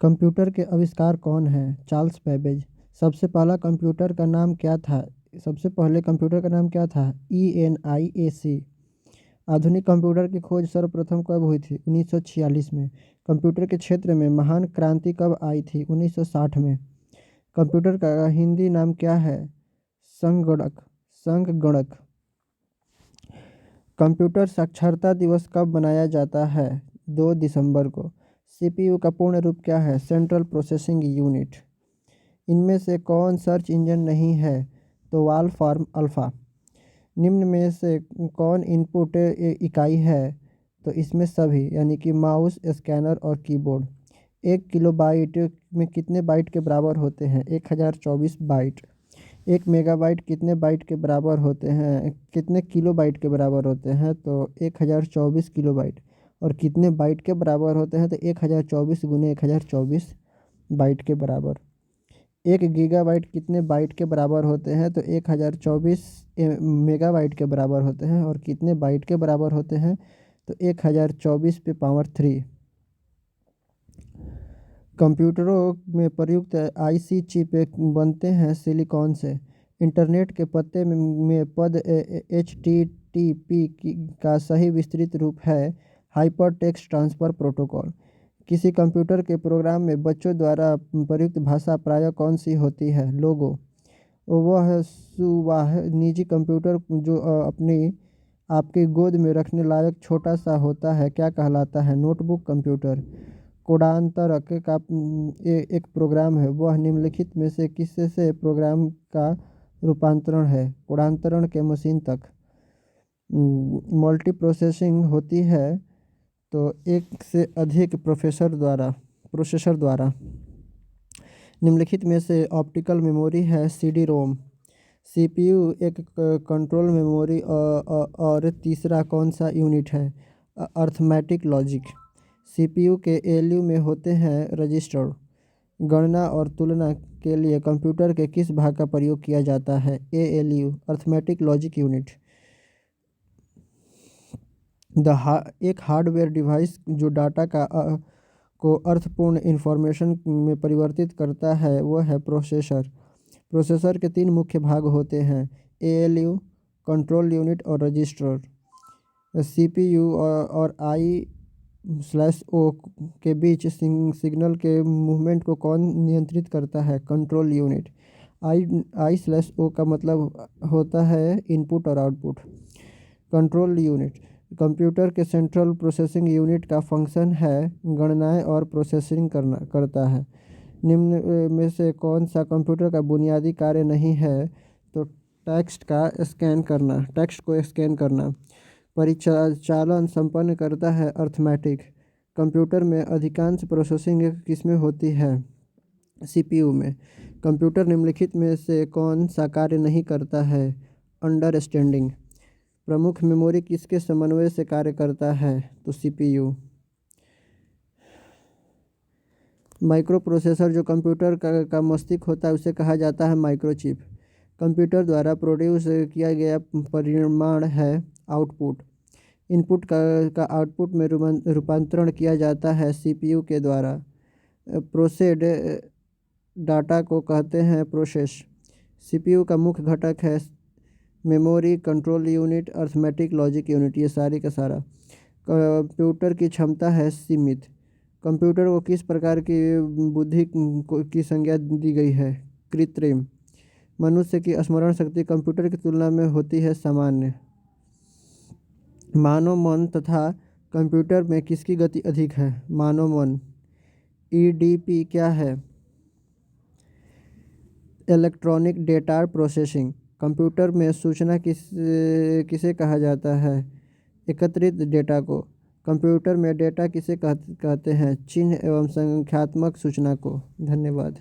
Computer के आविष्कार कौन हैं? Charles Babbage. सबसे पहला कंप्यूटर का नाम क्या था? सबसे पहले कंप्यूटर का नाम क्या था? ENIAC। आधुनिक कंप्यूटर की खोज सर्वप्रथम कब हुई थी? 1946 में। कंप्यूटर के क्षेत्र में महान क्रांति कब आई थी? 1960 में। कंप्यूटर का हिंदी नाम क्या है? संगणक। संगणक। कंप्यूटर साक्षरता दिवस कब मनाया जाता है? 2 दिसंबर को। CPU का पूर्ण रूप क्या है? Central processing unit. इनमें से कौन सर्च इंजन नहीं है? तो वाल फॉर्म अल्फ़ा। निम्न में से कौन इनपुट इकाई है? तो इसमें सभी, यानी कि माउस, स्कैनर और कीबोर्ड। 1 किलोबाइट में कितने बाइट के बराबर होते हैं? 1024 बाइट। 1 मेगाबाइट कितने बाइट के बराबर होते हैं? कितने किलोबाइट के बराबर होते हैं? तो 1024 किलोबाइट। और कितने बाइट के बराबर होते हैं? तो 1024 गुने 1024 बाइट के बराबर। 1 गीगाबाइट कितने बाइट के बराबर होते हैं? तो 1024 मेगाबाइट के बराबर होते हैं। और कितने बाइट के बराबर होते हैं? तो 1024 पे पावर 3। कंप्यूटरों में प्रयुक्त IC चिप बनते हैं सिलिकॉन से। इंटरनेट के पते में पद HTTP का सही विस्तृत रूप है हाइपर टेक्स्ट ट्रांसफ़र प्रोटोकॉल। किसी कंप्यूटर के प्रोग्राम में बच्चों द्वारा प्रयुक्त भाषा प्रायः कौन सी होती है? लोगो। वह सुवाह निजी कंप्यूटर जो अपनी आपकी गोद में रखने लायक छोटा सा होता है क्या कहलाता है? Notebook computer. कोडांतरक का एक प्रोग्राम है, वह निम्नलिखित में से किससे प्रोग्राम का रूपांतरण है? कोडांतरण के मशीन तक। मल्टी प्रोसेसिंग होती है तो एक से अधिक प्रोसेसर द्वारा। निम्नलिखित में से ऑप्टिकल मेमोरी है CD-ROM। CPU एक कंट्रोल मेमोरी और तीसरा कौन सा यूनिट है? Arithmetic logic. CPU के ALU में होते हैं रजिस्टर। गणना और तुलना के लिए कंप्यूटर के किस भाग का प्रयोग किया जाता है? ALU arithmetic logic unit. एक हार्डवेयर डिवाइस जो डाटा को अर्थपूर्ण इंफॉर्मेशन में परिवर्तित करता है वह है प्रोसेसर। प्रोसेसर के 3 मुख्य भाग होते हैं, ALU, कंट्रोल यूनिट और रजिस्टर। CPU और I/O के बीच सिग्नल के मूवमेंट को कौन नियंत्रित करता है? Control unit. I/O का मतलब होता है इनपुट और आउटपुट। कंट्रोल यूनिट कंप्यूटर के सेंट्रल प्रोसेसिंग यूनिट का फंक्शन है गणनाएं और प्रोसेसिंग करता है। निम्न में से कौन सा कंप्यूटर का बुनियादी कार्य नहीं है? तो टेक्स्ट को स्कैन करना। परिचालन संपन्न करता है अर्थमेटिक। कंप्यूटर में अधिकांश प्रोसेसिंग किसमें होती है? CPU में। कंप्यूटर निम्नलिखित में से कौन सा कार्य नहीं करता है? अंडरस्टैंडिंग। प्रमुख मेमोरी किसके समन्वय से कार्य करता है? तो CPU। माइक्रो प्रोसेसर जो कंप्यूटर का मस्तिष्क होता है उसे कहा जाता है माइक्रोचिप। कंप्यूटर द्वारा प्रोड्यूस किया गया परिमाण है आउटपुट। इनपुट का आउटपुट में रूपांतरण किया जाता है CPU के द्वारा। प्रोसेस्ड डाटा को कहते हैं प्रोसेस। CPU का मुख्य घटक है memory, control unit, arithmetic logic unit, ये सारी का सारा। कंप्यूटर की क्षमता है सीमित। कंप्यूटर को किस प्रकार की बुद्धि की संज्ञा दी गई है? कृत्रिम। मनुष्य की स्मरण शक्ति कंप्यूटर की तुलना में होती है सामान्य। मानव मन तथा कंप्यूटर में किसकी गति अधिक है? मानव मन। EDP क्या है? Electronic data processing. कंप्यूटर में सूचना किसे कहा जाता है? एकत्रित डेटा को। कंप्यूटर में डेटा किसे कहते हैं? चिन्ह एवं संख्यात्मक सूचना को। धन्यवाद।